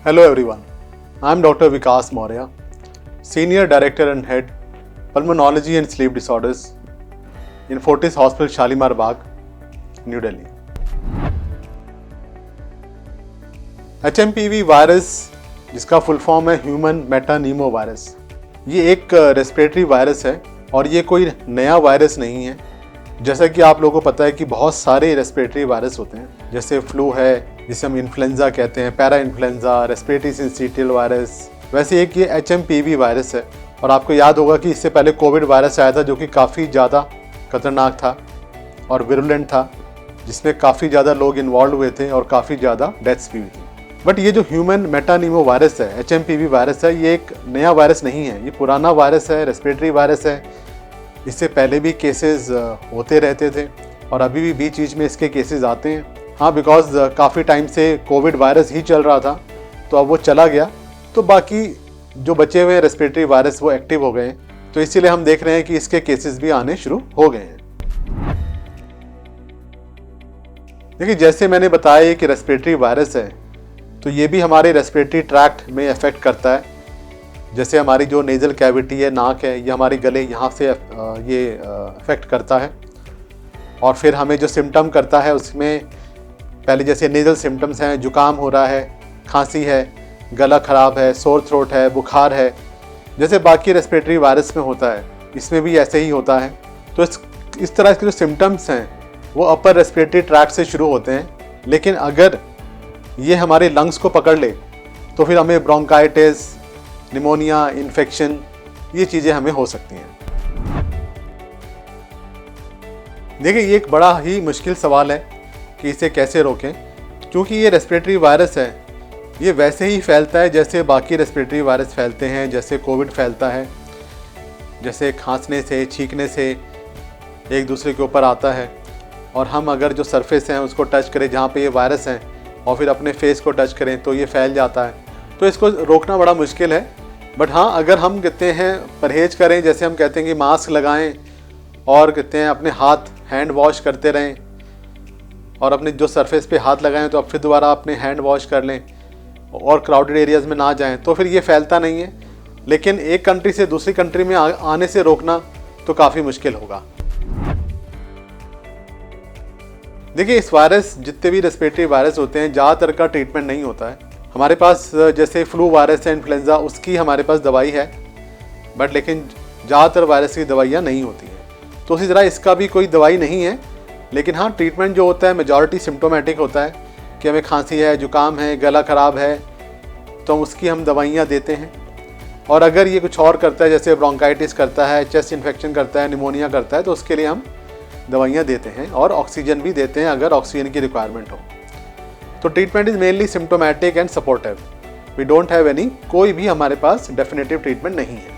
Hello everyone, I am Dr. Vikas Maurya, Senior Director and Head, Pulmonology and Sleep Disorders in Fortis Hospital, Shalimar Bagh, New Delhi. HMPV virus जिसका full form है human मेटानीमो virus, ये एक respiratory virus है और ये कोई नया virus नहीं है। जैसा कि आप लोगों को पता है कि बहुत सारे रेस्पिरेटरी वायरस होते हैं, जैसे फ्लू है जिसे हम इन्फ्लुएंजा कहते हैं, para influenza, respiratory syncytial virus, वैसे एक ये HMPV वायरस है। और आपको याद होगा कि इससे पहले कोविड वायरस आया था जो कि काफ़ी ज़्यादा खतरनाक था और विरुलेंट था, जिसमें काफ़ी ज़्यादा लोग इन्वॉल्व हुए थे और काफ़ी ज़्यादा डेथ्स भी हुई थी। बट ये जो ह्यूमन मेटानीमो वायरस है, HMPV वायरस है, ये एक नया वायरस नहीं है, ये पुराना वायरस है, रेस्पिरेटरी वायरस है। इससे पहले भी केसेस होते रहते थे और अभी भी बीच बीच में इसके केसेस आते हैं। हाँ, बिकॉज काफ़ी टाइम से कोविड वायरस ही चल रहा था, तो अब वो चला गया, तो बाकी जो बचे हुए रेस्पिरेटरी वायरस वो एक्टिव हो गए हैं, तो इसीलिए हम देख रहे हैं कि इसके केसेस भी आने शुरू हो गए हैं। देखिए, जैसे मैंने बताया कि रेस्पिरेटरी वायरस है, तो ये भी हमारे रेस्पिरेटरी ट्रैक्ट में अफेक्ट करता है। जैसे हमारी जो नेजल कैविटी है, नाक है, ये हमारे गले यहाँ से ये अफेक्ट करता है और फिर हमें जो सिम्टम करता है उसमें पहले जैसे नेजल सिम्टम्स हैं, जुकाम हो रहा है, खांसी है, गला ख़राब है, सोर थ्रोट है, बुखार है, जैसे बाकी रेस्पिरेटरी वायरस में होता है, इसमें भी ऐसे ही होता है। तो इस तरह के जो सिम्टम्स हैं वो अपर रेस्पिरेटरी ट्रैक्ट से शुरू होते हैं, लेकिन अगर ये हमारे लंग्स को पकड़ ले तो फिर हमें ब्रोंकाइटिस, निमोनिया, इन्फेक्शन, ये चीज़ें हमें हो सकती हैं। देखिए, ये एक बड़ा ही मुश्किल सवाल है कि इसे कैसे रोकें, क्योंकि ये रेस्पिरेटरी वायरस है, ये वैसे ही फैलता है जैसे बाकी रेस्पिरेटरी वायरस फैलते हैं, जैसे कोविड फैलता है, जैसे खांसने से, छींकने से एक दूसरे के ऊपर आता है। और हम अगर जो सरफेस हैं उसको टच करें जहाँ पे ये वायरस हैं और फिर अपने फेस को टच करें तो ये फैल जाता है। तो इसको रोकना बड़ा मुश्किल है। बट हाँ, अगर हम कहते हैं परहेज करें, जैसे हम कहते हैं कि मास्क लगाएं और कहते हैं अपने हाथ हैंड वॉश करते रहें और अपने जो सरफेस पे हाथ लगाएं तो अब फिर दोबारा अपने हैंड वॉश कर लें और क्राउडेड एरियाज़ में ना जाएं, तो फिर ये फैलता नहीं है। लेकिन एक कंट्री से दूसरी कंट्री में आने से रोकना तो काफ़ी मुश्किल होगा। देखिए, इस वायरस, जितने भी रेस्पिरेटरी वायरस होते हैं, ज़्यादातर का ट्रीटमेंट नहीं होता है। हमारे पास जैसे फ्लू वायरस है, इन्फ्लुएंजा, उसकी हमारे पास दवाई है, बट लेकिन ज़्यादातर वायरस की दवाइयाँ नहीं होती हैं। तो उसी तरह इसका भी कोई दवाई नहीं है, लेकिन हाँ, ट्रीटमेंट जो होता है मेजॉरिटी सिम्टोमेटिक होता है कि हमें खांसी है, जुकाम है, गला ख़राब है, तो उसकी हम दवाइयाँ देते हैं। और अगर ये कुछ और करता है, जैसे ब्रोंकाइटिस करता है, चेस्ट इन्फेक्शन करता है, निमोनिया करता है, तो उसके लिए हम दवाइयाँ देते हैं और ऑक्सीजन भी देते हैं अगर ऑक्सीजन की रिक्वायरमेंट हो। तो treatment is mainly symptomatic and supportive. We don't have any, कोई भी हमारे पास डेफिनेटिव ट्रीटमेंट नहीं है।